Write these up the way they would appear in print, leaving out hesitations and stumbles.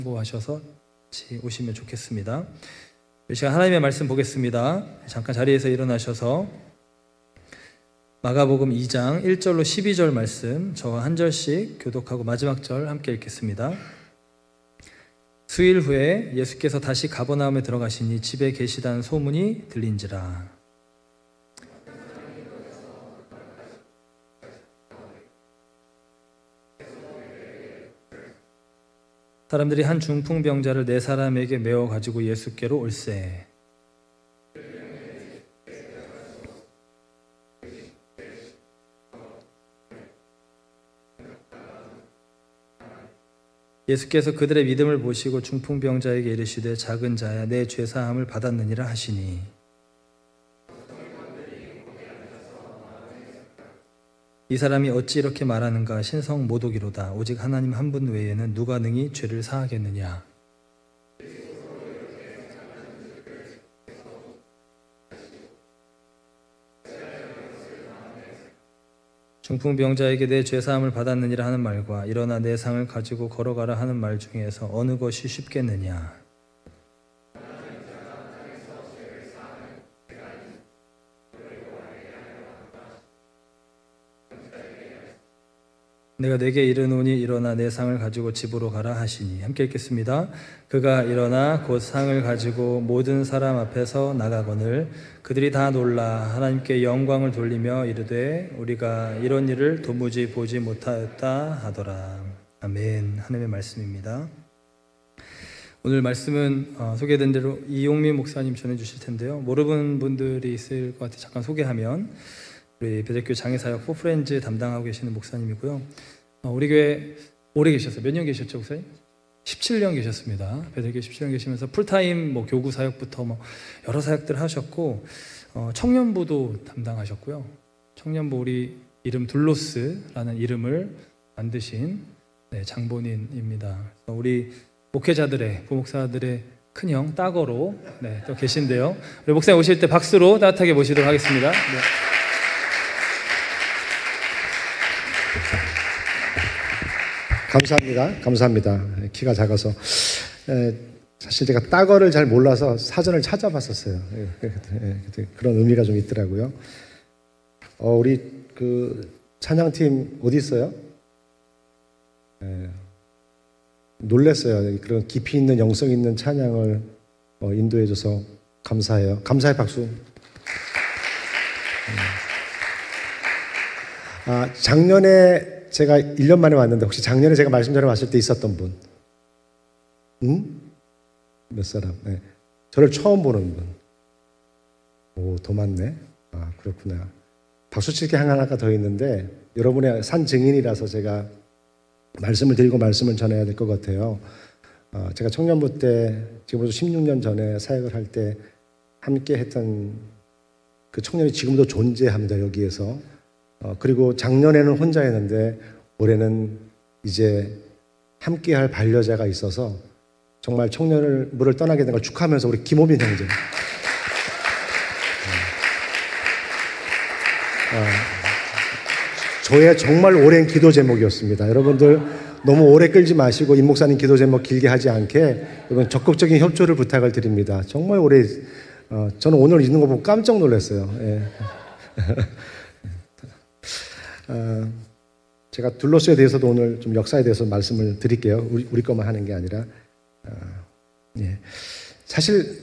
공부하셔서 같이 오시면 좋겠습니다. 이 시간 하나님의 말씀 보겠습니다. 잠깐 자리에서 일어나셔서 마가복음 2장 1절로 12절 말씀 저와 한 절씩 교독하고 마지막 절 함께 읽겠습니다. 수일 후에 예수께서 다시 가버나움에 들어가시니 집에 계시다는 소문이 들린지라. 사람들이 한 중풍병자를 4사람에게 메어 가지고 예수께로 올세. 예수께서 그들의 믿음을 보시고 중풍병자에게 이르시되 작은 자야 내 죄사함을 받았느니라 하시니 이 사람이 어찌 이렇게 말하는가 신성 모독이로다. 오직 하나님 한 분 외에는 누가 능히 죄를 사하겠느냐. 중풍병자에게 내 죄사함을 받았느니라 하는 말과 일어나 내 상을 가지고 걸어가라 하는 말 중에서 어느 것이 쉽겠느냐. 내가 내게 이르노니 일어나 내 상을 가지고 집으로 가라 하시니. 함께 읽겠습니다. 그가 일어나 곧 상을 가지고 모든 사람 앞에서 나가거늘 그들이 다 놀라 하나님께 영광을 돌리며 이르되 우리가 이런 일을 도무지 보지 못하였다 하더라. 아멘. 하나님의 말씀입니다. 오늘 말씀은 소개된 대로 이용민 목사님 전해주실 텐데요. 모르는 분들이 있을 것 같아 잠깐 소개하면 우리 배들교회 장애사역 포프렌즈 담당하고 계시는 목사님이고요. 우리 교회 오래 계셨어요. 몇 년 계셨죠, 목사님? 17년 계셨습니다. 배들교회 17년 계시면서 풀타임 교구 사역부터 여러 사역들 하셨고 청년부도 담당하셨고요. 청년부 우리 이름 둘로스라는 이름을 만드신 장본인입니다. 우리 목회자들의 부목사들의 큰형 따거로 또 계신데요. 우리 목사님 오실 때 박수로 따뜻하게 모시도록 하겠습니다. 감사합니다. 키가 작아서 사실 제가 따거를 잘 몰라서 사전을 찾아봤었어요. 그런 의미가 좀 있더라고요. 우리 그 찬양팀 어디 있어요? 놀랐어요. 그런 깊이 있는 영성 있는 찬양을 인도해줘서 감사해요. 감사의 박수. 작년에 제가 1년 만에 왔는데 혹시 작년에 제가 말씀 전에 왔을 때 있었던 분? 몇 사람? 저를 처음 보는 분. 오, 더 많네. 그렇구나. 박수 칠 게 하나가 더 있는데 여러분의 산 증인이라서 제가 말씀을 드리고 말씀을 전해야 될 것 같아요. 제가 청년부 때 지금부터 16년 전에 사역을 할 때 함께 했던 그 청년이 지금도 존재합니다. 여기에서. 그리고 작년에는 혼자였는데 올해는 이제 함께할 반려자가 있어서 정말 청년을 떠나게 된 걸 축하하면서 우리 김호빈 형제. 저의 정말 오랜 기도 제목이었습니다. 여러분들 너무 오래 끌지 마시고 임 목사님 기도 제목 길게 하지 않게 여러분 적극적인 협조를 부탁을 드립니다. 정말 오래 저는 오늘 있는 거 보고 깜짝 놀랐어요. 제가 둘로스에 대해서도 오늘 좀 역사에 대해서 말씀을 드릴게요. 우리 것만 하는 게 아니라 사실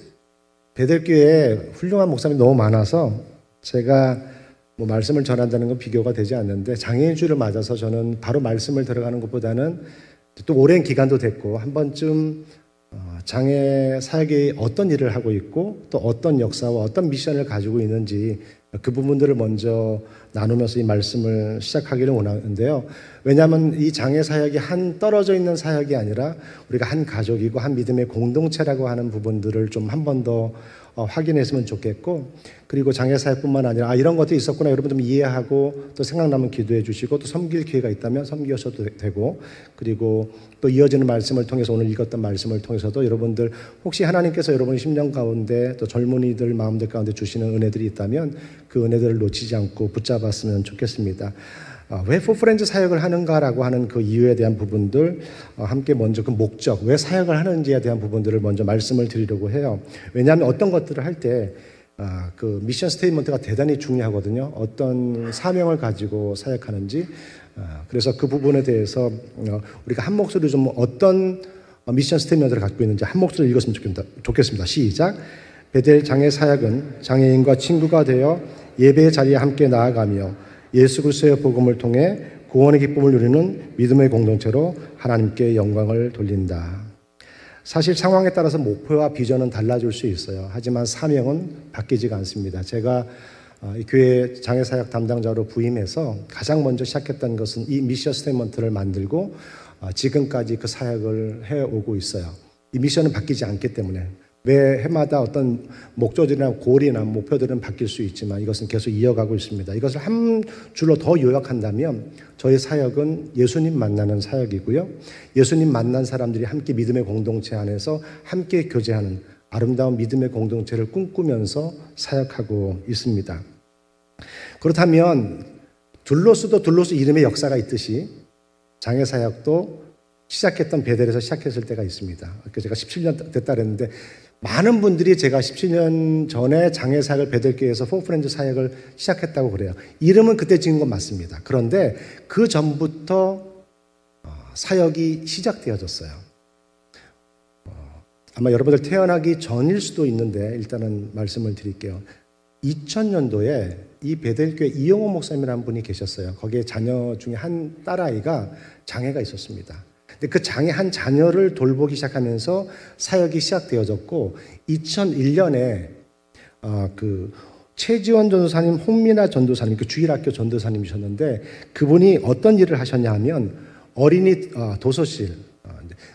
배들교회에 훌륭한 목사님이 너무 많아서 제가 말씀을 전한다는 건 비교가 되지 않는데 장애인주를 맞아서 저는 바로 말씀을 들어가는 것보다는 또 오랜 기간도 됐고 한 번쯤 장애 사역이 어떤 일을 하고 있고 또 어떤 역사와 어떤 미션을 가지고 있는지 그 부분들을 먼저 나누면서 이 말씀을 시작하기를 원하는데요. 왜냐하면 이 장애 사역이 한 떨어져 있는 사역이 아니라 우리가 한 가족이고 한 믿음의 공동체라고 하는 부분들을 좀 한 번 더 확인했으면 좋겠고 그리고 장애 사역뿐만 아니라 이런 것도 있었구나 여러분 좀 이해하고 또 생각나면 기도해 주시고 또 섬길 기회가 있다면 섬기셔도 되고 그리고 또 이어지는 말씀을 통해서 오늘 읽었던 말씀을 통해서도 여러분들 혹시 하나님께서 여러분의 심령 가운데 또 젊은이들 마음들 가운데 주시는 은혜들이 있다면 그 은혜들을 놓치지 않고 붙잡았으면 좋겠습니다. 왜 포프렌즈 사역을 하는가라고 하는 그 이유에 대한 부분들 함께 먼저 그 목적, 왜 사역을 하는지에 대한 부분들을 먼저 말씀을 드리려고 해요. 왜냐하면 어떤 것들을 할 때 그 미션 스테이트먼트가 대단히 중요하거든요. 어떤 사명을 가지고 사역하는지. 그래서 그 부분에 대해서 우리가 한 목소리 좀 어떤 미션 스테이트먼트를 갖고 있는지 한 목소리 읽었으면 좋겠습니다. 시작. 베델 장애 사역은 장애인과 친구가 되어 예배의 자리에 함께 나아가며 예수 그리스도의 복음을 통해 구원의 기쁨을 누리는 믿음의 공동체로 하나님께 영광을 돌린다. 사실 상황에 따라서 목표와 비전은 달라질 수 있어요. 하지만 사명은 바뀌지가 않습니다. 제가 이 교회 장애사역 담당자로 부임해서 가장 먼저 시작했던 것은 이 미션 스테이트먼트를 만들고 지금까지 그 사역을 해오고 있어요. 이 미션은 바뀌지 않기 때문에 매 해마다 어떤 목적이나 골이나 목표들은 바뀔 수 있지만 이것은 계속 이어가고 있습니다. 이것을 한 줄로 더 요약한다면 저희 사역은 예수님 만나는 사역이고요. 예수님 만난 사람들이 함께 믿음의 공동체 안에서 함께 교제하는 아름다운 믿음의 공동체를 꿈꾸면서 사역하고 있습니다. 그렇다면 둘로스도 둘로스 이름의 역사가 있듯이 장애사역도 시작했던 베델에서 시작했을 때가 있습니다. 제가 17년 됐다 그랬는데 많은 분들이 제가 17년 전에 장애사역을 베델교회에서 포프렌즈 사역을 시작했다고 그래요. 이름은 그때 지은 건 맞습니다. 그런데 그 전부터 사역이 시작되어졌어요. 아마 여러분들 태어나기 전일 수도 있는데 일단은 말씀을 드릴게요. 2000년도에 이 베델교회 이영호 목사님이라는 분이 계셨어요. 거기에 자녀 중에 한 딸아이가 장애가 있었습니다. 근데 그 장애 한 자녀를 돌보기 시작하면서 사역이 시작되어졌고 2001년에 그 최지원 전도사님, 홍민아 전도사님, 그 주일학교 전도사님이셨는데 그분이 어떤 일을 하셨냐 하면 어린이 도서실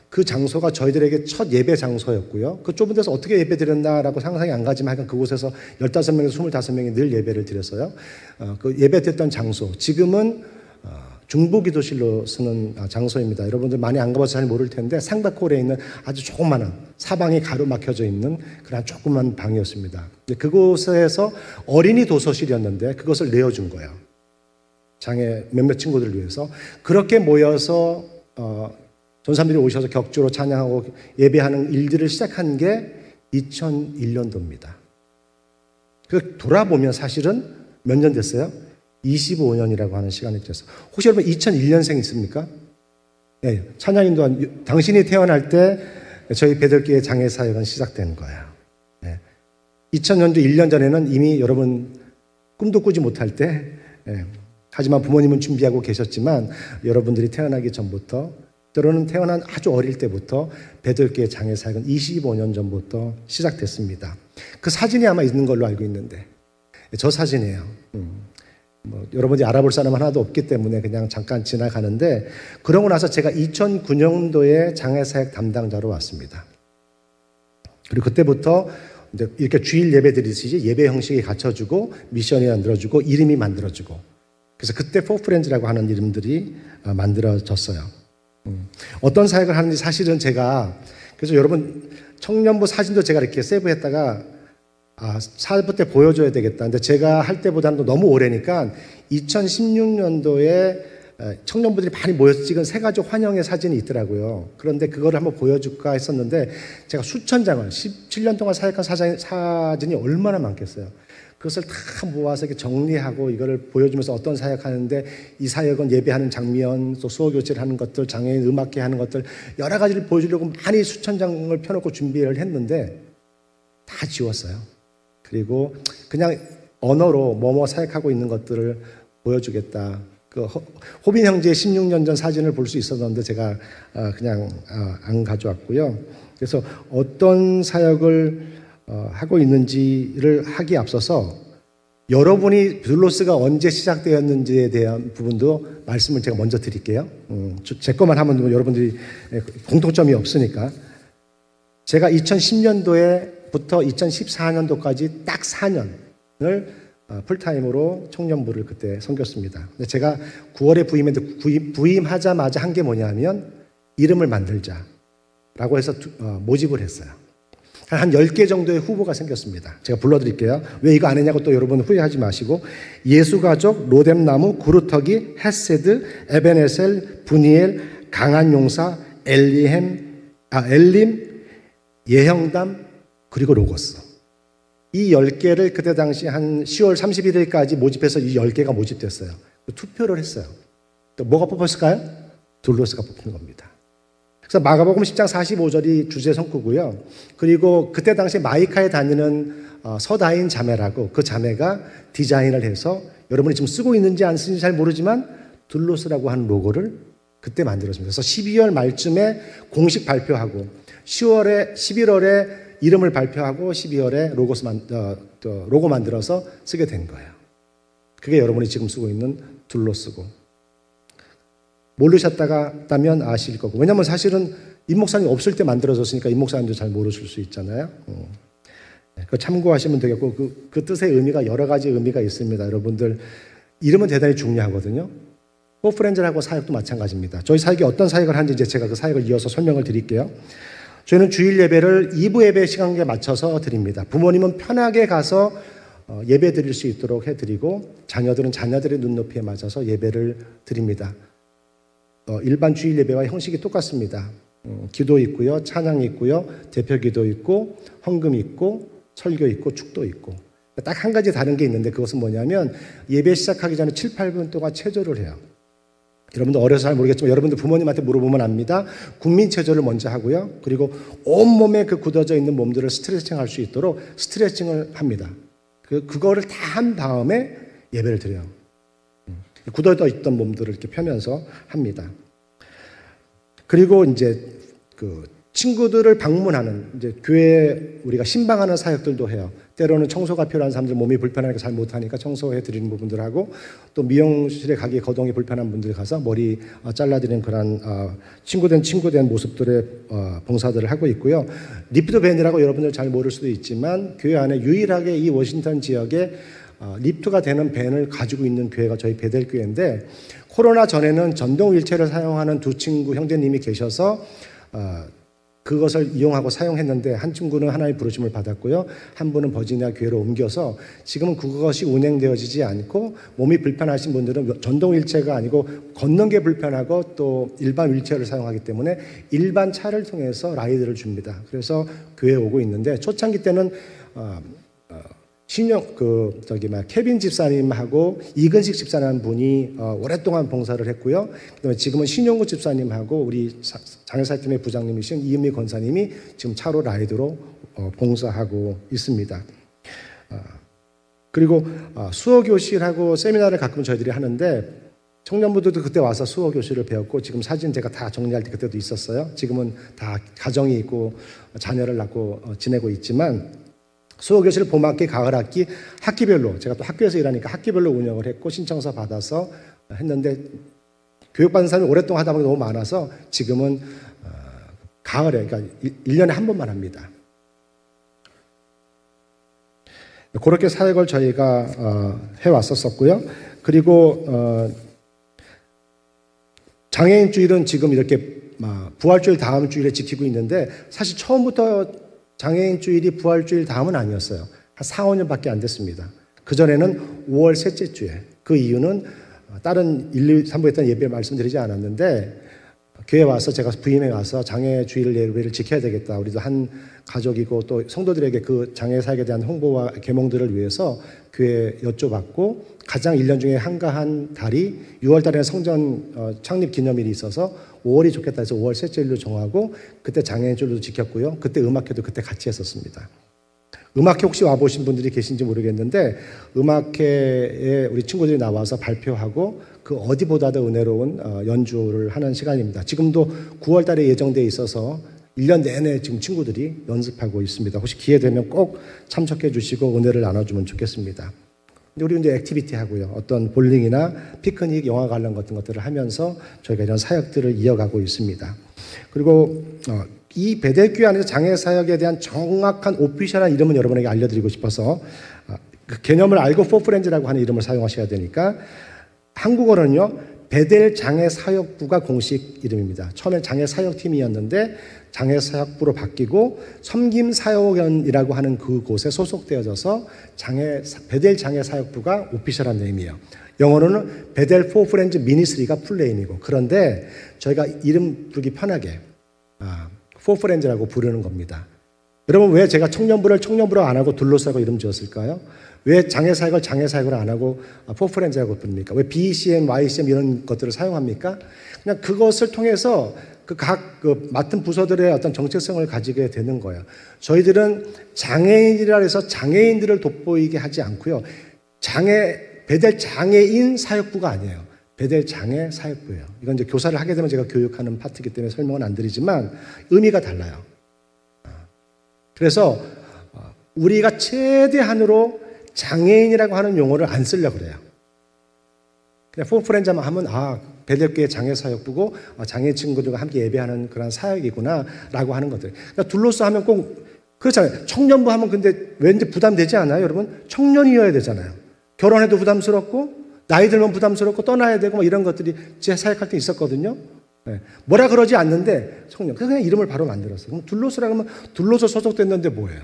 그 장소가 저희들에게 첫 예배 장소였고요. 그 좁은 데서 어떻게 예배 드렸나라고 상상이 안 가지만 하여간 그곳에서 15명에서 25명이 늘 예배를 드렸어요. 그 예배 드렸던 장소 지금은 중부기도실로 쓰는 장소입니다. 여러분들 많이 안 가봐서 잘 모를 텐데 상백홀에 있는 아주 조그마한 사방이 가로막혀져 있는 그런 조그만 방이었습니다. 그곳에서 어린이 도서실이었는데 그것을 내어준 거예요. 장애 몇몇 친구들을 위해서. 그렇게 모여서 전사님들이 오셔서 격주로 찬양하고 예배하는 일들을 시작한 게 2001년도입니다. 그 돌아보면 사실은 몇 년 됐어요? 25년이라고 하는 시간이 됐어요. 혹시 여러분 2001년생 있습니까? 네, 찬양인도 당신이 태어날 때 저희 베델교회 장애 사역은 시작된 거예요. 네. 2000년도 1년 전에는 이미 여러분 꿈도 꾸지 못할 때, 네. 하지만 부모님은 준비하고 계셨지만 여러분들이 태어나기 전부터 때로는 태어난 아주 어릴 때부터 베델교회 장애 사역은 25년 전부터 시작됐습니다. 그 사진이 아마 있는 걸로 알고 있는데 저 사진이에요. 여러분들이 알아볼 사람 하나도 없기 때문에 그냥 잠깐 지나가는데 그러고 나서 제가 2009년도에 장애사역 담당자로 왔습니다. 그리고 그때부터 이제 이렇게 주일 예배 드리듯이 예배 형식이 갖춰주고 미션이 만들어주고 이름이 만들어주고 그래서 그때 포프렌즈라고 하는 이름들이 만들어졌어요. 어떤 사역을 하는지 사실은 제가 그래서 여러분 청년부 사진도 제가 이렇게 세이브했다가 사부 때 보여줘야 되겠다. 근데 제가 할 때보다는 너무 오래니까 2016년도에 청년부들이 많이 모여서 찍은 새가족 환영의 사진이 있더라고요. 그런데 그거를 한번 보여줄까 했었는데 제가 수천 장을 17년 동안 사역한 사진이 얼마나 많겠어요. 그것을 다 모아서 이렇게 정리하고 이거를 보여주면서 어떤 사역하는데 이 사역은 예배하는 장면, 또 수호 교체를 하는 것들, 장애인 음악회 하는 것들 여러 가지를 보여주려고 많이 수천 장을 펴놓고 준비를 했는데 다 지웠어요. 그리고 그냥 언어로 뭐뭐 사역하고 있는 것들을 보여주겠다. 그 호빈 형제의 16년 전 사진을 볼 수 있었는데 제가 그냥 안 가져왔고요. 그래서 어떤 사역을 하고 있는지를 하기에 앞서서 여러분이 둘로스가 언제 시작되었는지에 대한 부분도 말씀을 제가 먼저 드릴게요. 제 것만 하면 여러분들이 공통점이 없으니까. 제가 2010년도에부터 2014년도까지 딱 4년을 풀타임으로 청년부를 그때 섬겼습니다. 근데 제가 9월에 부임했는데 부임하자마자 한 게 뭐냐면 이름을 만들자라고 해서 모집을 했어요. 한 10개 정도의 후보가 생겼습니다. 제가 불러드릴게요. 왜 이거 안 했냐고 또 여러분 후회하지 마시고. 예수가족, 로뎀나무, 구루터기, 헷세드, 에베네셀, 분이엘, 강한용사, 엘림, 예형담, 그리고 로고스. 이 10개를 그때 당시 한 10월 31일까지 모집해서 이 10개가 모집됐어요. 투표를 했어요. 또 뭐가 뽑혔을까요? 둘로스가 뽑힌 겁니다. 그래서 마가복음 10장 45절이 주제 성구고요. 그리고 그때 당시 마이카에 다니는 서다인 자매라고, 그 자매가 디자인을 해서 여러분이 지금 쓰고 있는지 안 쓰는지 잘 모르지만 둘로스라고 하는 로고를 그때 만들었습니다. 그래서 12월 말쯤에 공식 발표하고 11월에 이름을 발표하고 12월에 로고 만들어서 쓰게 된 거예요. 그게 여러분이 지금 쓰고 있는 둘로스고. 모르셨다면 아실 거고. 왜냐하면 사실은 임 목사님 없을 때 만들어졌으니까 임 목사님도 잘 모르실 수 있잖아요. 그거 참고하시면 되겠고, 그 뜻의 의미가 여러 가지 의미가 있습니다. 여러분들 이름은 대단히 중요하거든요. 포프렌즈하고 사역도 마찬가지입니다. 저희 사역이 어떤 사역을 하는지 이제 제가 그 사역을 이어서 설명을 드릴게요. 저희는 주일 예배를 2부 예배 시간에 맞춰서 드립니다. 부모님은 편하게 가서 예배 드릴 수 있도록 해드리고, 자녀들은 자녀들의 눈높이에 맞춰서 예배를 드립니다. 일반 주일 예배와 형식이 똑같습니다. 기도 있고요, 찬양 있고요, 대표 기도 있고, 헌금 있고, 설교 있고, 축도 있고. 딱 한 가지 다른 게 있는데 그것은 뭐냐면 예배 시작하기 전에 7, 8분 동안 체조를 해요. 여러분들 어려서 잘 모르겠지만 여러분들 부모님한테 물어보면 압니다. 국민 체조를 먼저 하고요. 그리고 온몸에 그 굳어져 있는 몸들을 스트레칭 할 수 있도록 스트레칭을 합니다. 그거를 다 한 다음에 예배를 드려요. 굳어져 있던 몸들을 이렇게 펴면서 합니다. 그리고 이제 그 친구들을 방문하는, 이제 교회에 우리가 신방하는 사역들도 해요. 때로는 청소가 필요한 사람들, 몸이 불편하니까 잘 못하니까 청소해 드리는 부분들 하고, 또 미용실에 가기 거동이 불편한 분들이 가서 머리 잘라드리는 그런 친구된 모습들의 봉사들을 하고 있고요. 리프트 밴이라고 여러분들 잘 모를 수도 있지만 교회 안에 유일하게 이 워싱턴 지역에 리프트가 되는 밴을 가지고 있는 교회가 저희 베델교회인데, 코로나 전에는 전동 휠체어를 사용하는 두 친구 형제님이 계셔서 그것을 이용하고 사용했는데, 한 친구는 하나님의 부르심을 받았고요. 한 분은 버지니아 교회로 옮겨서 지금은 그것이 운행되어지지 않고, 몸이 불편하신 분들은 전동 휠체어가 아니고 걷는 게 불편하고 또 일반 휠체어를 사용하기 때문에 일반 차를 통해서 라이드를 줍니다. 그래서 교회에 오고 있는데, 초창기 때는 케빈 집사님하고 이근식 집사라는 분이 오랫동안 봉사를 했고요. 그다음에 지금은 신용구 집사님하고 우리 장애사팀의 부장님이신 이은미 권사님이 지금 차로 라이드로 봉사하고 있습니다. 그리고 수어교실하고 세미나를 가끔 저희들이 하는데, 청년부들도 그때 와서 수어교실을 배웠고, 지금 사진 제가 다 정리할 때 그때도 있었어요. 지금은 다 가정이 있고 자녀를 낳고 지내고 있지만, 수어교실 봄학기, 가을학기, 학기별로, 제가 또 학교에서 일하니까 학기별로 운영을 했고 신청서 받아서 했는데, 교육받는 사람이 오랫동안 하다 보니 너무 많아서 지금은 가을에, 그러니까 1년에 한 번만 합니다. 그렇게 사역을 저희가 해왔었고요. 그리고 장애인 주일은 지금 이렇게 부활주일 다음 주일에 지키고 있는데, 사실 처음부터 장애인 주일이 부활주일 다음은 아니었어요. 한 4, 5년밖에 안 됐습니다. 그전에는 5월 셋째 주에. 그 이유는 다른 1, 2, 3부 했던 예배 말씀드리지 않았는데, 교회 와서 제가 부임해 와서 장애 주일 예배를 지켜야 되겠다. 우리도 한 가족이고 또 성도들에게 그 장애 사역에 대한 홍보와 계몽들을 위해서 교회에 여쭤봤고, 가장 1년 중에 한가한 달이 6월 달에는 성전 창립 기념일이 있어서 5월이 좋겠다 해서 5월 셋째 일로 정하고, 그때 장애인 주일도 지켰고요. 그때 음악회도 그때 같이 했었습니다. 음악회 혹시 와보신 분들이 계신지 모르겠는데, 음악회에 우리 친구들이 나와서 발표하고 그 어디보다도 은혜로운 연주를 하는 시간입니다. 지금도 9월 달에 예정되어 있어서 1년 내내 지금 친구들이 연습하고 있습니다. 혹시 기회 되면 꼭 참석해 주시고 은혜를 나눠주면 좋겠습니다. 우리 이제 액티비티 하고요. 어떤 볼링이나 피크닉, 영화 관람 같은 것들을 하면서 저희가 이런 사역들을 이어가고 있습니다. 그리고 이 베델교회 안에서 장애 사역에 대한 정확한 오피셜한 이름은 여러분에게 알려드리고 싶어서 그 개념을 알고 포프렌즈라고 하는 이름을 사용하셔야 되니까, 한국어로는요 베델 장애사역부가 공식 이름입니다. 처음엔 장애사역팀이었는데 장애사역부로 바뀌고 섬김사역원이라고 하는 그곳에 소속되어져서 베델 장애사역부가 오피셜한 네임이에요. 영어로는 베델 포 프렌즈 미니스트리가 풀네임이고, 그런데 저희가 이름 부르기 편하게 포 프렌즈라고 부르는 겁니다. 여러분, 왜 제가 청년부를 청년부로 안 하고 둘러싸고 이름 지었을까요? 왜 장애사역을 장애사역을 안 하고 포프렌즈라고 부릅니까? 왜 BCM, YCM 이런 것들을 사용합니까? 그냥 그것을 통해서 각 맡은 부서들의 어떤 정체성을 가지게 되는 거예요. 저희들은 장애인이라 해서 장애인들을 돋보이게 하지 않고요. 베델 장애인 사역부가 아니에요. 베델 장애 사역부예요. 이건 이제 교사를 하게 되면 제가 교육하는 파트이기 때문에 설명은 안 드리지만 의미가 달라요. 그래서 우리가 최대한으로 장애인이라고 하는 용어를 안 쓰려고 그래요. 그냥 포프렌즈만 하면 베델교회 장애사역부고 장애 친구들과 함께 예배하는 그런 사역이구나 라고 하는 것들. 그러니까 둘러싸 하면 꼭 그렇잖아요. 청년부 하면 근데 왠지 부담되지 않아요, 여러분? 청년이어야 되잖아요. 결혼해도 부담스럽고 나이 들면 부담스럽고 떠나야 되고 이런 것들이 제 사역할 때 있었거든요. 네. 뭐라 그러지 않는데 청년. 그래서 그냥 이름을 바로 만들었어요. 그럼 둘러서라고 하면 둘러서 소속됐는데 뭐예요?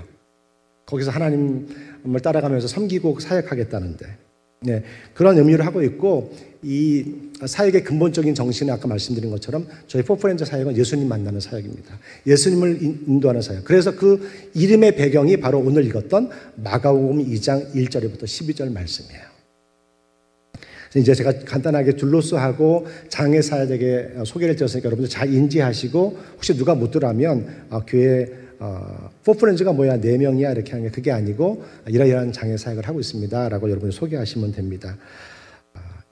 거기서 하나님을 따라가면서 섬기고 사역하겠다는데. 네, 그런 의미를 하고 있고, 이 사역의 근본적인 정신은 아까 말씀드린 것처럼 저희 포프렌즈 사역은 예수님 만나는 사역입니다. 예수님을 인도하는 사역. 그래서 그 이름의 배경이 바로 오늘 읽었던 마가복음 2장 1절부터 12절 말씀이에요. 이제 제가 간단하게 둘로스하고 장애 사역에게 소개를 드렸으니까 여러분들 잘 인지하시고, 혹시 누가 못 들어가면 교회 포프렌즈가 뭐야 4명이야 이렇게 하는 게 그게 아니고 이러이러한 장애 사역을 하고 있습니다 라고 여러분이 소개하시면 됩니다.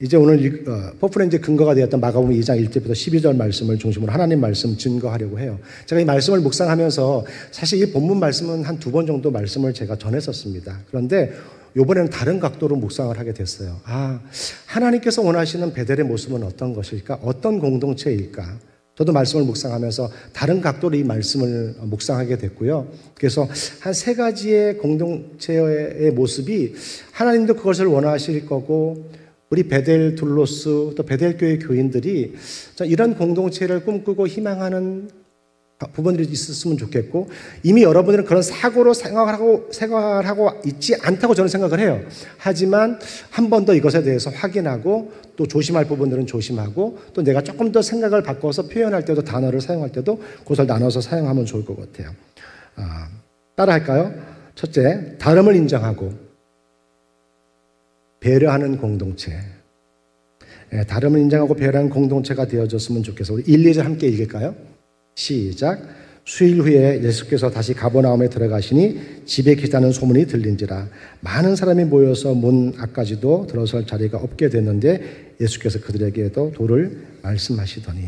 이제 오늘 포프렌즈의 근거가 되었던 마가복음 2장 1절부터 12절 말씀을 중심으로 하나님 말씀 증거하려고 해요. 제가 이 말씀을 묵상하면서 사실 이 본문 말씀은 한 2번 정도 말씀을 제가 전했었습니다. 그런데 이번에는 다른 각도로 묵상을 하게 됐어요. 하나님께서 원하시는 베델의 모습은 어떤 것일까? 어떤 공동체일까? 저도 말씀을 묵상하면서 다른 각도로 이 말씀을 묵상하게 됐고요. 그래서 한 3가지의 공동체의 모습이 하나님도 그것을 원하실 거고, 우리 베델 둘로스 또 베델교회 교인들이 이런 공동체를 꿈꾸고 희망하는 부분들이 있었으면 좋겠고, 이미 여러분들은 그런 사고로 생각하고 있지 않다고 저는 생각을 해요. 하지만 한 번 더 이것에 대해서 확인하고 또 조심할 부분들은 조심하고, 또 내가 조금 더 생각을 바꿔서 표현할 때도 단어를 사용할 때도 그것을 나눠서 사용하면 좋을 것 같아요. 따라 할까요? 첫째, 다름을 인정하고 배려하는 공동체. 다름을 인정하고 배려하는 공동체가 되어졌으면 좋겠어요. 우리 1, 2절 함께 읽을까요? 시작. 수일 후에 예수께서 다시 가버나움에 들어가시니 집에 계시다는 소문이 들린지라. 많은 사람이 모여서 문 앞까지도 들어설 자리가 없게 됐는데 예수께서 그들에게도 도를 말씀하시더니.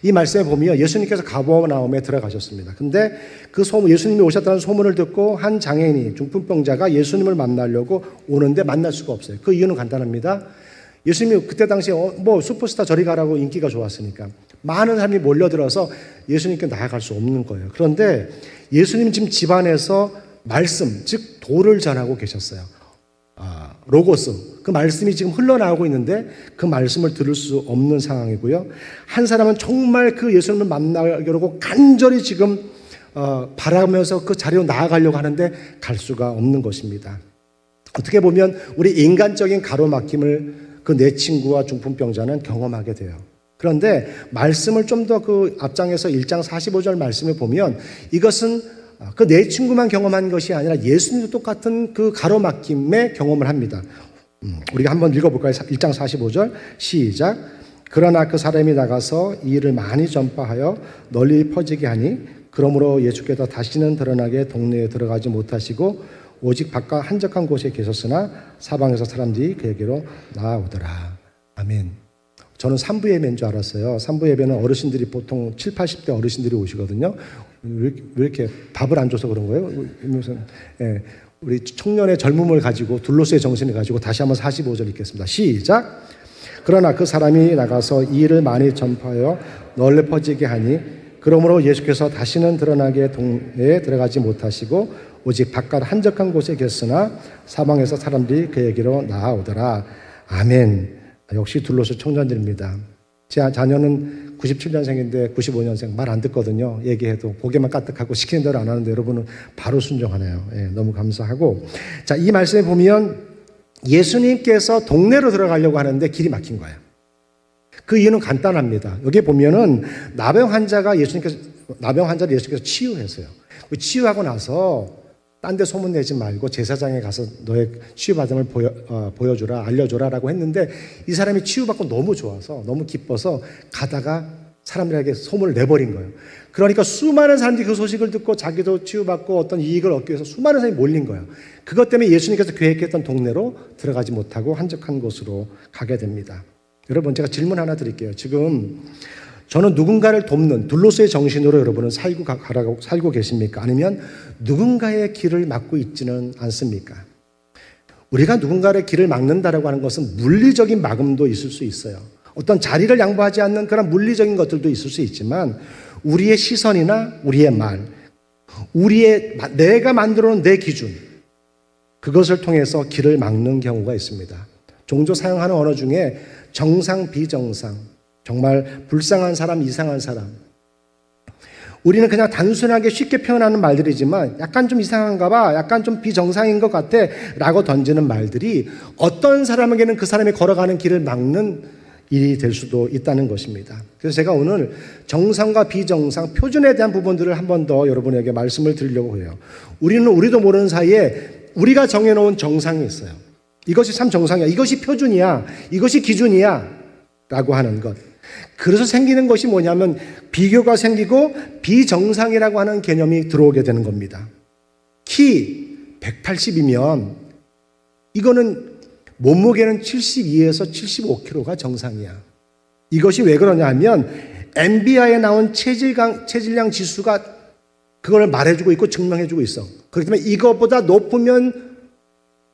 이 말씀에 보면 예수님께서 가버나움에 들어가셨습니다. 근데 그 소문, 예수님이 오셨다는 소문을 듣고 한 장애인이 중풍병자가 예수님을 만나려고 오는데 만날 수가 없어요. 그 이유는 간단합니다. 예수님이 그때 당시에 슈퍼스타 저리 가라고 인기가 좋았으니까 많은 사람이 몰려들어서 예수님께 나아갈 수 없는 거예요. 그런데 예수님 지금 집안에서 말씀, 즉 도를 전하고 계셨어요. 로고스, 그 말씀이 지금 흘러나오고 있는데 그 말씀을 들을 수 없는 상황이고요. 한 사람은 정말 그 예수님을 만나려고 간절히 지금 바라면서 그 자리로 나아가려고 하는데 갈 수가 없는 것입니다. 어떻게 보면 우리 인간적인 가로막힘을 그 내 친구와 중풍병자는 경험하게 돼요. 그런데 말씀을 좀 더 그 앞장에서 1장 45절 말씀을 보면 이것은 그 내 친구만 경험한 것이 아니라 예수님도 똑같은 그 가로막힘의 경험을 합니다. 우리가 한번 읽어볼까요? 1장 45절 시작. 그러나 그 사람이 나가서 이 일을 많이 전파하여 널리 퍼지게 하니 그러므로 예수께서 다시는 드러나게 동네에 들어가지 못하시고 오직 바깥 한적한 곳에 계셨으나 사방에서 사람들이 그에게로 나아오더라. 아멘. 저는 3부 예배인 줄 알았어요. 3부 예배는 어르신들이 보통 7, 80대 어르신들이 오시거든요. 왜 이렇게 밥을 안 줘서 그런 거예요? 우리 청년의 젊음을 가지고 둘로스의 정신을 가지고 다시 한번 45절 읽겠습니다. 시작. 그러나 그 사람이 나가서 이 일을 많이 전파하여 널리 퍼지게 하니 그러므로 예수께서 다시는 드러나게 동네에 들어가지 못하시고 오직 바깥 한적한 곳에 계셨으나 사방에서 사람들이 그에게로 나아오더라. 아멘. 역시 둘로스 청년들입니다. 제 자녀는 97년생인데 95년생 말 안 듣거든요. 얘기해도 고개만 까뜩하고 시키는 대로 안 하는데 여러분은 바로 순종하네요. 너무 감사하고. 자, 이 말씀에 보면 예수님께서 동네로 들어가려고 하는데 길이 막힌 거예요. 그 이유는 간단합니다. 여기 보면은 나병 환자를 예수님께서 치유했어요. 그 치유하고 나서 딴 데 소문내지 말고 제사장에 가서 너의 치유받음을 보여주라, 알려줘라라고 했는데 이 사람이 치유받고 너무 좋아서 너무 기뻐서 가다가 사람들에게 소문을 내버린 거예요. 그러니까 수많은 사람들이 그 소식을 듣고 자기도 치유받고 어떤 이익을 얻기 위해서 수많은 사람이 몰린 거예요. 그것 때문에 예수님께서 계획했던 동네로 들어가지 못하고 한적한 곳으로 가게 됩니다. 여러분, 제가 질문 하나 드릴게요. 지금 저는 누군가를 돕는 둘로스의 정신으로 여러분은 살고 계십니까? 아니면 누군가의 길을 막고 있지는 않습니까? 우리가 누군가의 길을 막는다라고 하는 것은 물리적인 막음도 있을 수 있어요. 어떤 자리를 양보하지 않는 그런 물리적인 것들도 있을 수 있지만 우리의 시선이나 우리의 말, 내가 만들어 놓은 내 기준, 그것을 통해서 길을 막는 경우가 있습니다. 종종 사용하는 언어 중에 정상, 비정상, 정말 불쌍한 사람, 이상한 사람. 우리는 그냥 단순하게 쉽게 표현하는 말들이지만 약간 좀 이상한가 봐, 약간 좀 비정상인 것 같아 라고 던지는 말들이 어떤 사람에게는 그 사람이 걸어가는 길을 막는 일이 될 수도 있다는 것입니다. 그래서 제가 오늘 정상과 비정상, 표준에 대한 부분들을 한 번 더 여러분에게 말씀을 드리려고 해요. 우리도 모르는 사이에 우리가 정해놓은 정상이 있어요. 이것이 참 정상이야, 이것이 표준이야, 이것이 기준이야 라고 하는 것. 그래서 생기는 것이 뭐냐면 비교가 생기고 비정상이라고 하는 개념이 들어오게 되는 겁니다. 키 180이면 이거는 몸무게는 72에서 75kg가 정상이야. 이것이 왜 그러냐 하면 MBI에 나온 체질량 지수가 그걸 말해주고 있고 증명해주고 있어. 그렇기 때문에 이것보다 높으면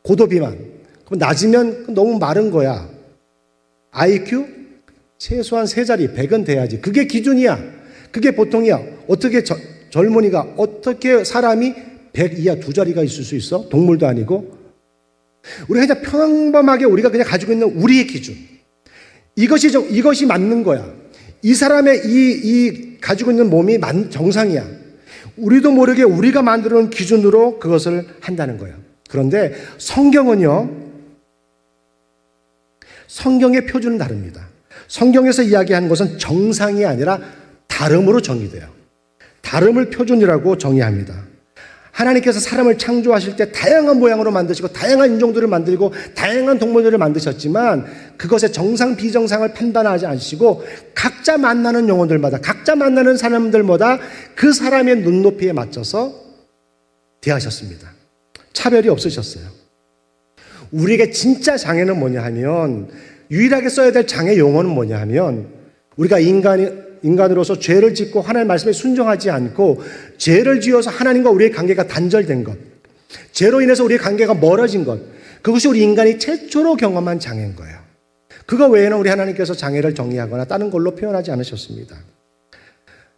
고도비만, 그럼 낮으면 너무 마른 거야. IQ 최소한 3자리 100은 돼야지. 그게 기준이야. 그게 보통이야. 어떻게 젊은이가, 어떻게 사람이 100 이하 2자리가 있을 수 있어? 동물도 아니고. 우리가 그냥 평범하게 우리가 그냥 가지고 있는 우리의 기준, 이것이 맞는 거야. 이 사람의 이 가지고 있는 몸이 정상이야. 우리도 모르게 우리가 만들어 놓은 기준으로 그것을 한다는 거예요. 그런데 성경은요, 성경의 표준은 다릅니다. 성경에서 이야기하는 것은 정상이 아니라 다름으로 정의돼요. 다름을 표준이라고 정의합니다. 하나님께서 사람을 창조하실 때 다양한 모양으로 만드시고 다양한 인종들을 만들고 다양한 동물들을 만드셨지만 그것의 정상 비정상을 판단하지 않으시고 각자 만나는 영혼들마다, 각자 만나는 사람들마다 그 사람의 눈높이에 맞춰서 대하셨습니다. 차별이 없으셨어요. 우리에게 진짜 장애는 뭐냐 하면, 유일하게 써야 될 장애 용어는 뭐냐 하면, 우리가 인간으로서 죄를 짓고 하나님의 말씀에 순종하지 않고 죄를 지어서 하나님과 우리의 관계가 단절된 것, 죄로 인해서 우리의 관계가 멀어진 것, 그것이 우리 인간이 최초로 경험한 장애인 거예요. 그거 외에는 우리 하나님께서 장애를 정의하거나 다른 걸로 표현하지 않으셨습니다.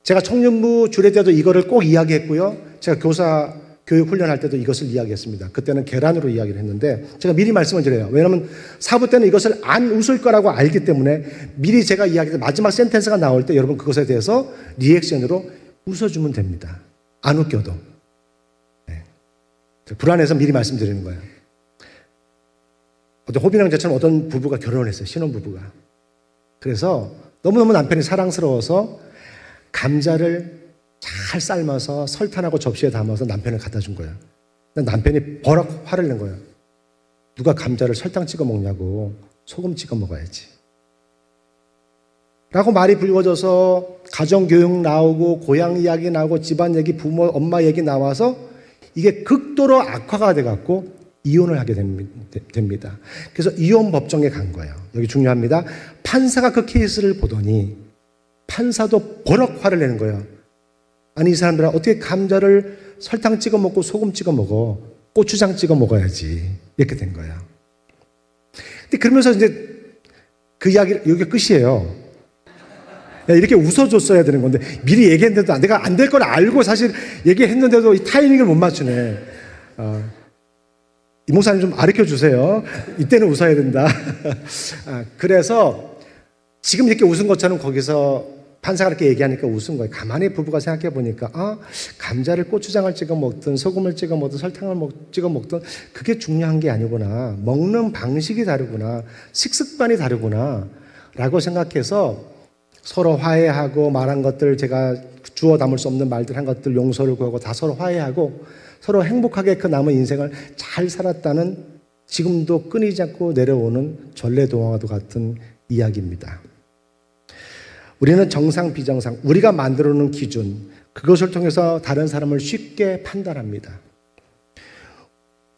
제가 청년부 주례 때도 이거를 꼭 이야기했고요. 제가 교사 교육 훈련할 때도 이것을 이야기했습니다. 그때는 계란으로 이야기를 했는데 제가 미리 말씀을 드려요. 왜냐하면 사부 때는 이것을 안 웃을 거라고 알기 때문에 미리 제가 이야기해서 마지막 센텐스가 나올 때 여러분 그것에 대해서 리액션으로 웃어주면 됩니다. 안 웃겨도. 네. 불안해서 미리 말씀드리는 거예요. 어떤 호빈이랑 저처럼 어떤 부부가 결혼을 했어요. 신혼부부가. 그래서 너무너무 남편이 사랑스러워서 감자를 잘 삶아서 설탕하고 접시에 담아서 남편을 갖다 준 거예요. 남편이 버럭 화를 낸 거예요. 누가 감자를 설탕 찍어 먹냐고, 소금 찍어 먹어야지 라고 말이 불거져서 가정교육 나오고 고향 이야기 나오고 집안 얘기, 부모 엄마 얘기 나와서 이게 극도로 악화가 돼갖고 이혼을 하게 됩니다. 그래서 이혼 법정에 간 거예요. 여기 중요합니다. 판사가 그 케이스를 보더니 판사도 버럭 화를 내는 거예요. 아니, 이 사람들은 어떻게 감자를 설탕 찍어 먹고 소금 찍어 먹어? 고추장 찍어 먹어야지. 이렇게 된 거예요. 근데 그러면서 이제 그 이야기, 여기 끝이에요. 이렇게 웃어줬어야 되는 건데, 미리 얘기했는데도 내가 안 될 걸 알고 사실 얘기했는데도 이 타이밍을 못 맞추네. 이 목사님 좀 가르쳐 주세요. 이때는 웃어야 된다. 그래서 지금 이렇게 웃은 것처럼 거기서 판사가 이렇게 얘기하니까 웃은 거예요. 가만히 부부가 생각해 보니까 감자를 고추장을 찍어 먹든 소금을 찍어 먹든 설탕을 찍어 먹든 그게 중요한 게 아니구나. 먹는 방식이 다르구나. 식습관이 다르구나. 라고 생각해서 서로 화해하고 말한 것들, 제가 주워 담을 수 없는 말들 한 것들 용서를 구하고 다 서로 화해하고 서로 행복하게 그 남은 인생을 잘 살았다는 지금도 끊이지 않고 내려오는 전래동화도 같은 이야기입니다. 우리는 정상, 비정상, 우리가 만들어 놓은 기준, 그것을 통해서 다른 사람을 쉽게 판단합니다.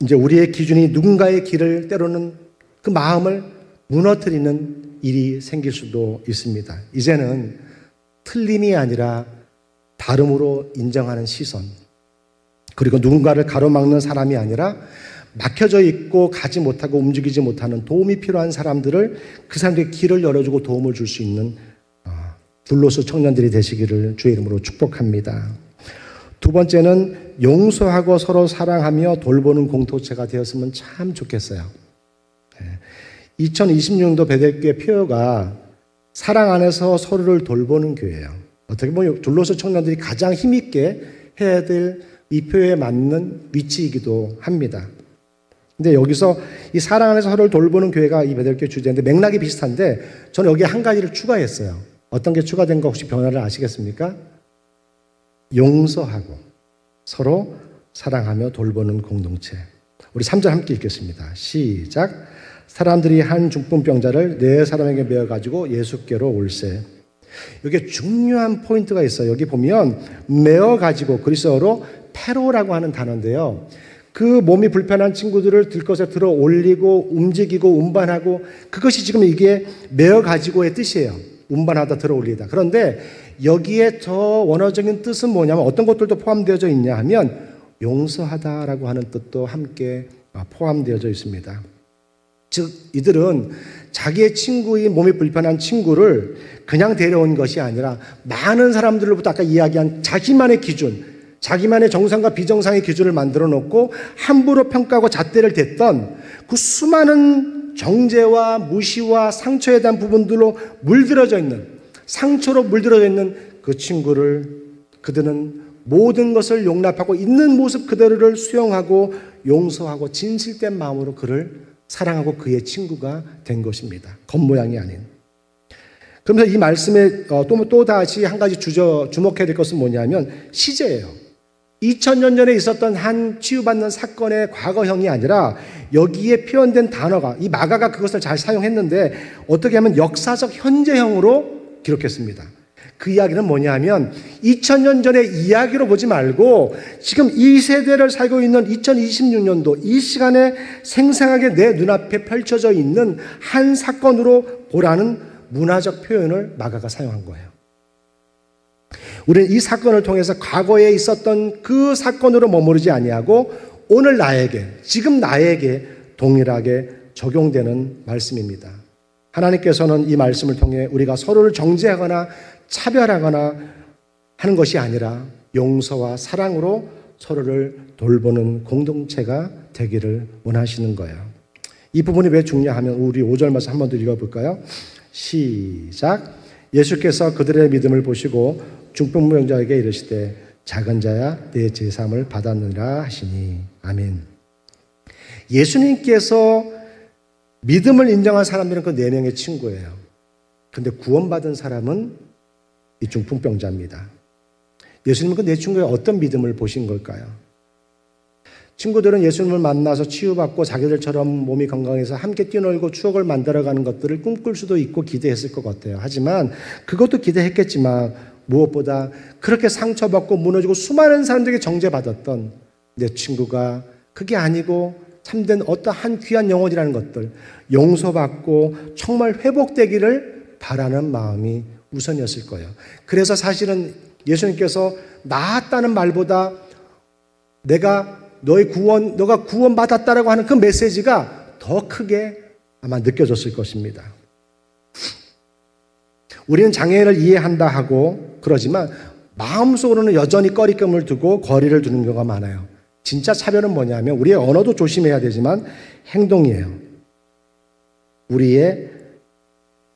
이제 우리의 기준이 누군가의 길을 때로는 그 마음을 무너뜨리는 일이 생길 수도 있습니다. 이제는 틀림이 아니라 다름으로 인정하는 시선, 그리고 누군가를 가로막는 사람이 아니라 막혀져 있고 가지 못하고 움직이지 못하는 도움이 필요한 사람들을 그 사람들의 길을 열어주고 도움을 줄 수 있는 둘로스 청년들이 되시기를 주의 이름으로 축복합니다. 두 번째는 용서하고 서로 사랑하며 돌보는 공동체가 되었으면 참 좋겠어요. 2026년도 베델교회 표어가 사랑 안에서 서로를 돌보는 교회예요. 어떻게 보면 둘로스 청년들이 가장 힘있게 해야 될 이 표에 맞는 위치이기도 합니다. 근데 여기서 이 사랑 안에서 서로를 돌보는 교회가 이 베델교회 주제인데 맥락이 비슷한데 저는 여기에 한 가지를 추가했어요. 어떤 게 추가된 거 혹시 변화를 아시겠습니까? 용서하고 서로 사랑하며 돌보는 공동체. 우리 3절 함께 읽겠습니다. 시작. 사람들이 한 중풍병자를 네 사람에게 메어가지고 예수께로 올세. 여기에 중요한 포인트가 있어요. 여기 보면 메어가지고 그리스어로 페로라고 하는 단어인데요. 그 몸이 불편한 친구들을 들것에 들어 올리고 움직이고 운반하고 그것이 지금 이게 메어가지고의 뜻이에요. 운반하다 들어 올리다. 그런데 여기에 더 원어적인 뜻은 뭐냐면 어떤 것들도 포함되어져 있냐 하면 용서하다라고 하는 뜻도 함께 포함되어져 있습니다. 즉 이들은 자기의 친구인 몸이 불편한 친구를 그냥 데려온 것이 아니라 많은 사람들로부터 아까 이야기한 자기만의 기준, 자기만의 정상과 비정상의 기준을 만들어 놓고 함부로 평가하고 잣대를 댔던 그 수많은 정죄와 무시와 상처에 대한 부분들로 물들어져 있는, 상처로 물들어져 있는 그 친구를 그들은 모든 것을 용납하고 있는 모습 그대로를 수용하고 용서하고 진실된 마음으로 그를 사랑하고 그의 친구가 된 것입니다. 겉모양이 아닌. 그러면서 이 말씀에 또 다시 한 가지 주목해야 될 것은 뭐냐면 시제예요. 2000년 전에 있었던 한 치유받는 사건의 과거형이 아니라 여기에 표현된 단어가 이 마가가 그것을 잘 사용했는데 어떻게 하면 역사적 현재형으로 기록했습니다. 그 이야기는 뭐냐 하면 2000년 전의 이야기로 보지 말고 지금 이 세대를 살고 있는 2026년도 이 시간에 생생하게 내 눈앞에 펼쳐져 있는 한 사건으로 보라는 문화적 표현을 마가가 사용한 거예요. 우리는 이 사건을 통해서 과거에 있었던 그 사건으로 머무르지 아니하고 오늘 나에게, 지금 나에게 동일하게 적용되는 말씀입니다. 하나님께서는 이 말씀을 통해 우리가 서로를 정죄하거나 차별하거나 하는 것이 아니라 용서와 사랑으로 서로를 돌보는 공동체가 되기를 원하시는 거예요. 이 부분이 왜 중요하면 우리 5절 말씀 한 번 더 읽어볼까요? 시작. 예수께서 그들의 믿음을 보시고 중풍병자에게 이르시되 작은 자야 내 제사함을 받았느니라 하시니. 아멘. 예수님께서 믿음을 인정한 사람들은 그 4명의 친구예요. 그런데 구원받은 사람은 이 중풍병자입니다. 예수님은 그 네 친구의 어떤 믿음을 보신 걸까요? 친구들은 예수님을 만나서 치유받고 자기들처럼 몸이 건강해서 함께 뛰놀고 추억을 만들어가는 것들을 꿈꿀 수도 있고 기대했을 것 같아요. 하지만 그것도 기대했겠지만 무엇보다 그렇게 상처받고 무너지고 수많은 사람들에게 정죄받았던 내 친구가 그게 아니고 참된 어떠한 귀한 영혼이라는 것들 용서받고 정말 회복되기를 바라는 마음이 우선이었을 거예요. 그래서 사실은 예수님께서 나았다는 말보다 너가 구원받았다라고 하는 그 메시지가 더 크게 아마 느껴졌을 것입니다. 우리는 장애인을 이해한다 하고 그러지만 마음속으로는 여전히 꺼리낌을 두고 거리를 두는 경우가 많아요. 진짜 차별은 뭐냐면 우리의 언어도 조심해야 되지만 행동이에요. 우리의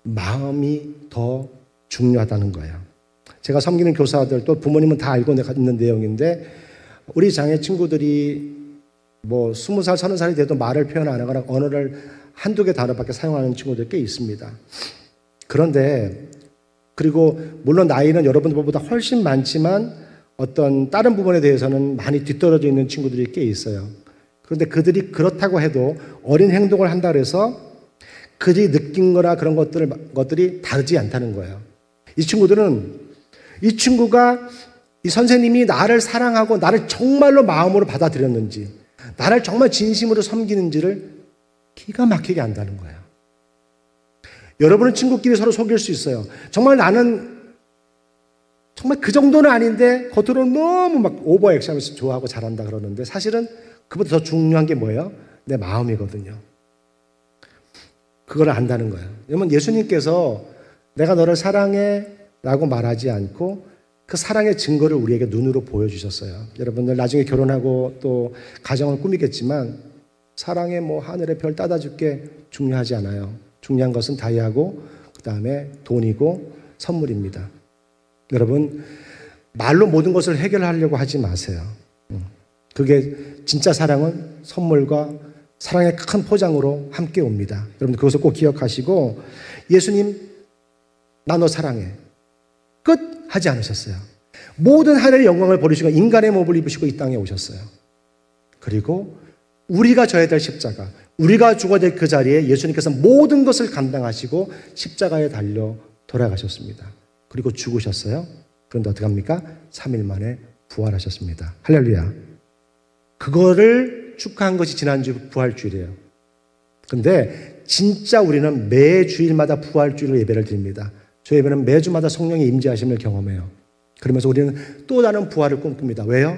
마음이 더 중요하다는 거예요. 제가 섬기는 교사들 또 부모님은 다 알고 있는 내용인데 우리 장애 친구들이 뭐 20살, 30살이 돼도 말을 표현 안 하거나 언어를 한두 개 단어밖에 사용하는 친구들 꽤 있습니다. 그런데 그리고 물론 나이는 여러분들보다 훨씬 많지만 어떤 다른 부분에 대해서는 많이 뒤떨어져 있는 친구들이 꽤 있어요. 그런데 그들이 그렇다고 해도 어린 행동을 한다 그래서 그들이 느낀 거나 그런 것들이 다르지 않다는 거예요. 이 친구가 이 선생님이 나를 사랑하고 나를 정말로 마음으로 받아들였는지 나를 정말 진심으로 섬기는지를 기가 막히게 안다는 거예요. 여러분은 친구끼리 서로 속일 수 있어요. 정말 나는 정말 그 정도는 아닌데 겉으로 너무 막 오버 액션하면서 좋아하고 잘한다 그러는데 사실은 그보다 더 중요한 게 뭐예요? 내 마음이거든요. 그걸 안다는 거예요. 왜냐면 예수님께서 내가 너를 사랑해 라고 말하지 않고 그 사랑의 증거를 우리에게 눈으로 보여주셨어요. 여러분들 나중에 결혼하고 또 가정을 꾸미겠지만 사랑에 뭐 하늘의 별 따다 줄게 중요하지 않아요. 중요한 것은 다이하고 그 다음에 돈이고 선물입니다. 여러분 말로 모든 것을 해결하려고 하지 마세요. 그게 진짜 사랑은 선물과 사랑의 큰 포장으로 함께 옵니다. 여러분 그것을 꼭 기억하시고 예수님 나 너 사랑해 끝 하지 않으셨어요. 모든 하늘의 영광을 버리시고 인간의 몸을 입으시고 이 땅에 오셨어요. 그리고 우리가 져야 될 십자가 우리가 죽어야 될 그 자리에 예수님께서 모든 것을 감당하시고 십자가에 달려 돌아가셨습니다. 그리고 죽으셨어요. 그런데 어떻게 합니까? 3일 만에 부활하셨습니다. 할렐루야. 그거를 축하한 것이 지난주 부활주일이에요. 근데 진짜 우리는 매 주일마다 부활주일로 예배를 드립니다. 저희 예배는 매주마다 성령의 임재하심을 경험해요. 그러면서 우리는 또 다른 부활을 꿈꿉니다. 왜요?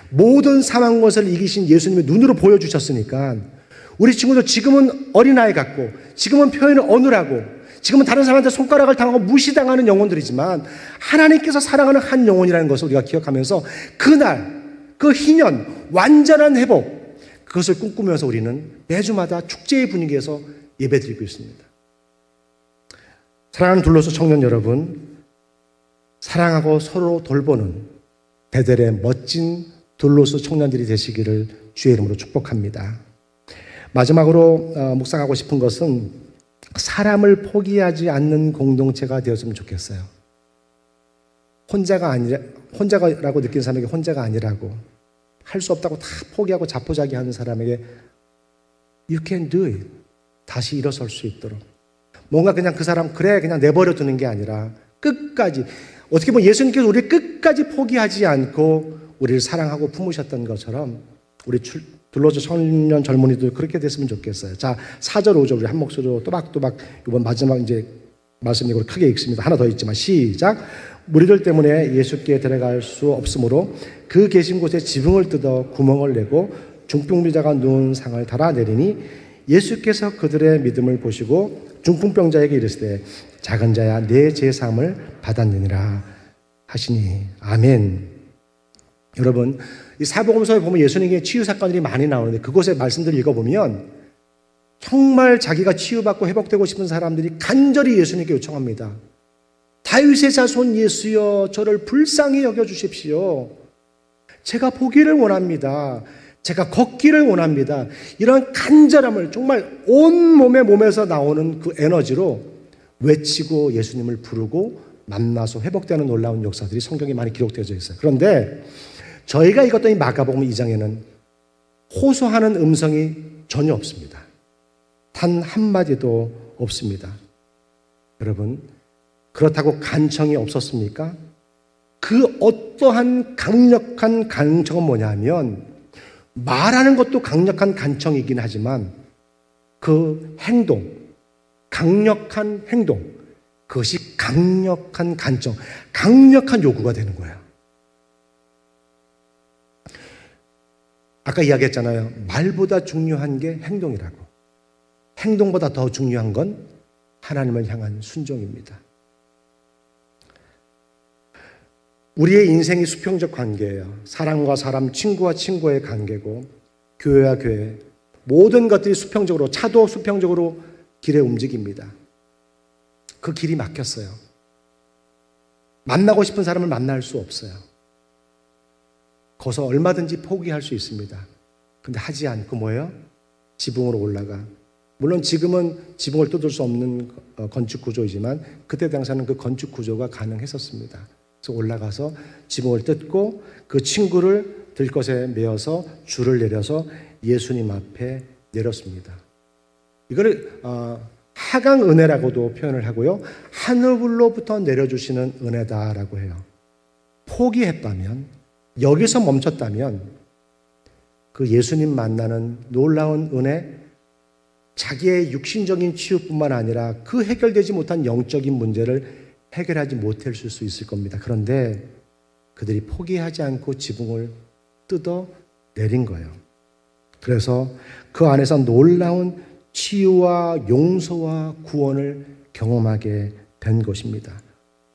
모든 사망 것을 이기신 예수님이 눈으로 보여주셨으니까 우리 친구들 지금은 어린아이 같고 지금은 표현을 어눌하고 지금은 다른 사람한테 손가락을 당하고 무시당하는 영혼들이지만 하나님께서 사랑하는 한 영혼이라는 것을 우리가 기억하면서 그날 그 희년 완전한 회복 그것을 꿈꾸면서 우리는 매주마다 축제의 분위기에서 예배드리고 있습니다. 사랑하는 둘로서 청년 여러분, 사랑하고 서로 돌보는 베델의 멋진 둘로서 청년들이 되시기를 주의 이름으로 축복합니다. 마지막으로 묵상하고 싶은 것은 사람을 포기하지 않는 공동체가 되었으면 좋겠어요. 혼자라고 느낀 사람에게 혼자가 아니라고 할 수 없다고 다 포기하고 자포자기하는 사람에게 You can do it. 다시 일어설 수 있도록 뭔가 그냥 그 사람 그래 그냥 내버려 두는 게 아니라 끝까지 어떻게 보면 예수님께서 우리를 끝까지 포기하지 않고 우리를 사랑하고 품으셨던 것처럼 우리 둘러져 청년 젊은이들 그렇게 됐으면 좋겠어요. 자, 4절 5절 우리 한 목소리로 또박또박 이번 마지막 이제 말씀으로 크게 읽습니다. 하나 더 읽지만 시작. 무리들 때문에 예수께 데려갈 수 없으므로 그 계신 곳에 지붕을 뜯어 구멍을 내고 중풍비자가 누운 상을 달아내리니 예수께서 그들의 믿음을 보시고 중풍병자에게 이르시되 작은 자야 내 제사함을 받았느니라 하시니 아멘. 여러분 이 사복음서에 보면 예수님의 치유 사건들이 많이 나오는데 그곳의 말씀들을 읽어보면 정말 자기가 치유받고 회복되고 싶은 사람들이 간절히 예수님께 요청합니다. 다윗의 자손 예수여 저를 불쌍히 여겨주십시오. 제가 보기를 원합니다. 제가 걷기를 원합니다. 이런 간절함을 정말 몸에서 나오는 그 에너지로 외치고 예수님을 부르고 만나서 회복되는 놀라운 역사들이 성경에 많이 기록되어져 있어요. 그런데 저희가 읽었던 이 마가복음 2장에는 호소하는 음성이 전혀 없습니다. 단 한마디도 없습니다. 여러분 그렇다고 간청이 없었습니까? 그 어떠한 강력한 간청은 뭐냐면 말하는 것도 강력한 간청이긴 하지만 그 행동, 강력한 행동, 그것이 강력한 간청, 강력한 요구가 되는 거예요. 아까 이야기했잖아요. 말보다 중요한 게 행동이라고. 행동보다 더 중요한 건 하나님을 향한 순종입니다. 우리의 인생이 수평적 관계예요. 사람과 사람, 친구와 친구의 관계고 교회와 교회, 모든 것들이 수평적으로, 차도 수평적으로 길에 움직입니다. 그 길이 막혔어요. 만나고 싶은 사람을 만날 수 없어요. 거기서 얼마든지 포기할 수 있습니다. 근데 하지 않고 뭐예요? 지붕으로 올라가. 물론 지금은 지붕을 뜯을 수 없는 건축 구조이지만 그때 당시에는 그 건축 구조가 가능했었습니다. 그래서 올라가서 지붕을 뜯고 그 친구를 들것에 메어서 줄을 내려서 예수님 앞에 내렸습니다. 이거를 하강 은혜라고도 표현을 하고요. 하늘로부터 내려주시는 은혜다라고 해요. 포기했다면, 여기서 멈췄다면 그 예수님 만나는 놀라운 은혜, 자기의 육신적인 치유뿐만 아니라 그 해결되지 못한 영적인 문제를 해결하지 못할 수 있을 겁니다. 그런데 그들이 포기하지 않고 지붕을 뜯어 내린 거예요. 그래서 그 안에서 놀라운 치유와 용서와 구원을 경험하게 된 것입니다.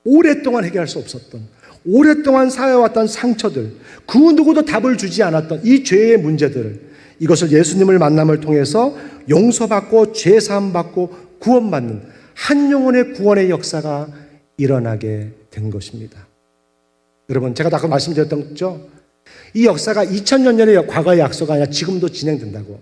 오랫동안 해결할 수 없었던, 오랫동안 쌓여왔던 상처들, 그 누구도 답을 주지 않았던 이 죄의 문제들을, 이것을 예수님을 만남을 통해서 용서받고 죄사함받고 구원받는 한 영혼의 구원의 역사가 일어나게 된 것입니다. 여러분, 제가 아까 말씀드렸던 거죠? 이 역사가 2000년 전의 과거의 약속이 아니라 지금도 진행된다고.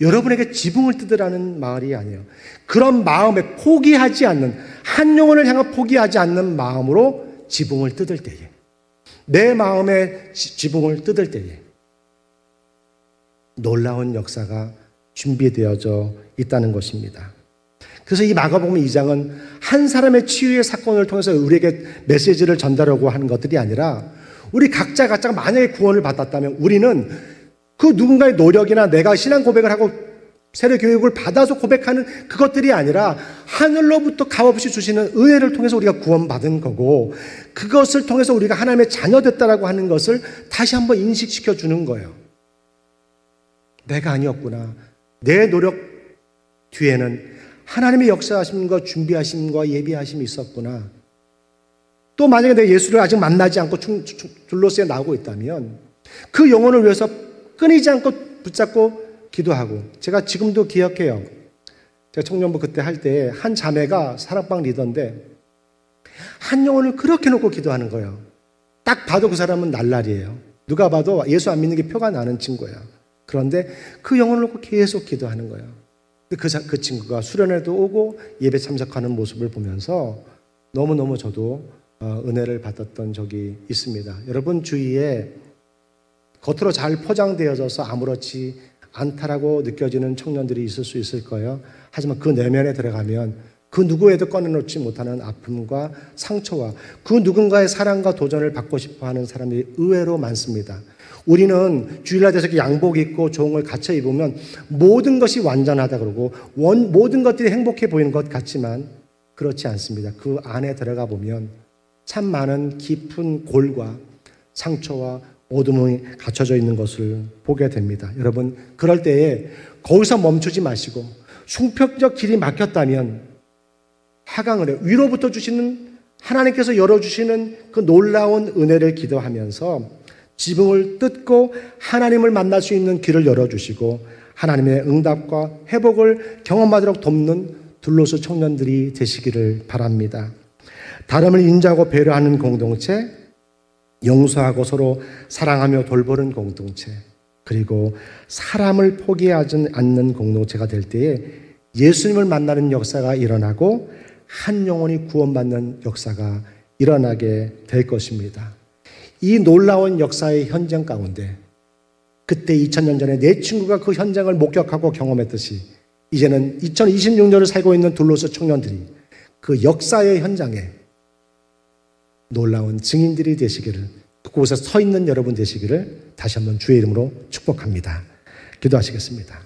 여러분에게 지붕을 뜯으라는 말이 아니에요. 그런 마음에 포기하지 않는, 한 영혼을 향해 포기하지 않는 마음으로 지붕을 뜯을 때에, 내 마음의 지붕을 뜯을 때에 놀라운 역사가 준비되어져 있다는 것입니다. 그래서 이 마가복음 2장은 한 사람의 치유의 사건을 통해서 우리에게 메시지를 전달하고 하는 것들이 아니라 우리 각자가 만약에 구원을 받았다면 우리는 그 누군가의 노력이나 내가 신앙 고백을 하고 세례 교육을 받아서 고백하는 그것들이 아니라 하늘로부터 값없이 주시는 은혜를 통해서 우리가 구원받은 거고, 그것을 통해서 우리가 하나님의 자녀됐다라고 하는 것을 다시 한번 인식시켜 주는 거예요. 내가 아니었구나. 내 노력 뒤에는 하나님의 역사하심과 준비하심과 예비하심이 있었구나. 또 만약에 내가 예수를 아직 만나지 않고 둘로스에 나오고 있다면 그 영혼을 위해서 끊이지 않고 붙잡고 기도하고, 제가 지금도 기억해요. 제가 청년부 그때 할 때 한 자매가 사랑방 리더인데 한 영혼을 그렇게 놓고 기도하는 거예요. 딱 봐도 그 사람은 날라리예요. 누가 봐도 예수 안 믿는 게 표가 나는 친구예요. 그런데 그 영혼을 놓고 계속 기도하는 거예요. 그 친구가 수련회도 오고 예배 참석하는 모습을 보면서 너무너무 저도 은혜를 받았던 적이 있습니다. 여러분 주위에 겉으로 잘 포장되어져서 아무렇지 않다라고 느껴지는 청년들이 있을 수 있을 거예요. 하지만 그 내면에 들어가면 그 누구에도 꺼내놓지 못하는 아픔과 상처와 그 누군가의 사랑과 도전을 받고 싶어하는 사람들이 의외로 많습니다. 우리는 주일날 돼서 양복 입고 좋은 걸 갖춰 입으면 모든 것이 완전하다 그러고 모든 것들이 행복해 보이는 것 같지만 그렇지 않습니다. 그 안에 들어가 보면 참 많은 깊은 골과 상처와 어둠이 갖춰져 있는 것을 보게 됩니다. 여러분, 그럴 때에 거기서 멈추지 마시고 숭평적 길이 막혔다면 하강을 해요. 위로부터 주시는, 하나님께서 열어주시는 그 놀라운 은혜를 기도하면서 지붕을 뜯고 하나님을 만날 수 있는 길을 열어주시고 하나님의 응답과 회복을 경험하도록 돕는 둘로스 청년들이 되시기를 바랍니다. 다름을 인자하고 배려하는 공동체, 용서하고 서로 사랑하며 돌보는 공동체, 그리고 사람을 포기하지 않는 공동체가 될 때에 예수님을 만나는 역사가 일어나고 한 영혼이 구원받는 역사가 일어나게 될 것입니다. 이 놀라운 역사의 현장 가운데 그때 2000년 전에 내 친구가 그 현장을 목격하고 경험했듯이 이제는 2026년을 살고 있는 둘로스 청년들이 그 역사의 현장에 놀라운 증인들이 되시기를, 그곳에 서 있는 여러분 되시기를 다시 한번 주의 이름으로 축복합니다. 기도하시겠습니다.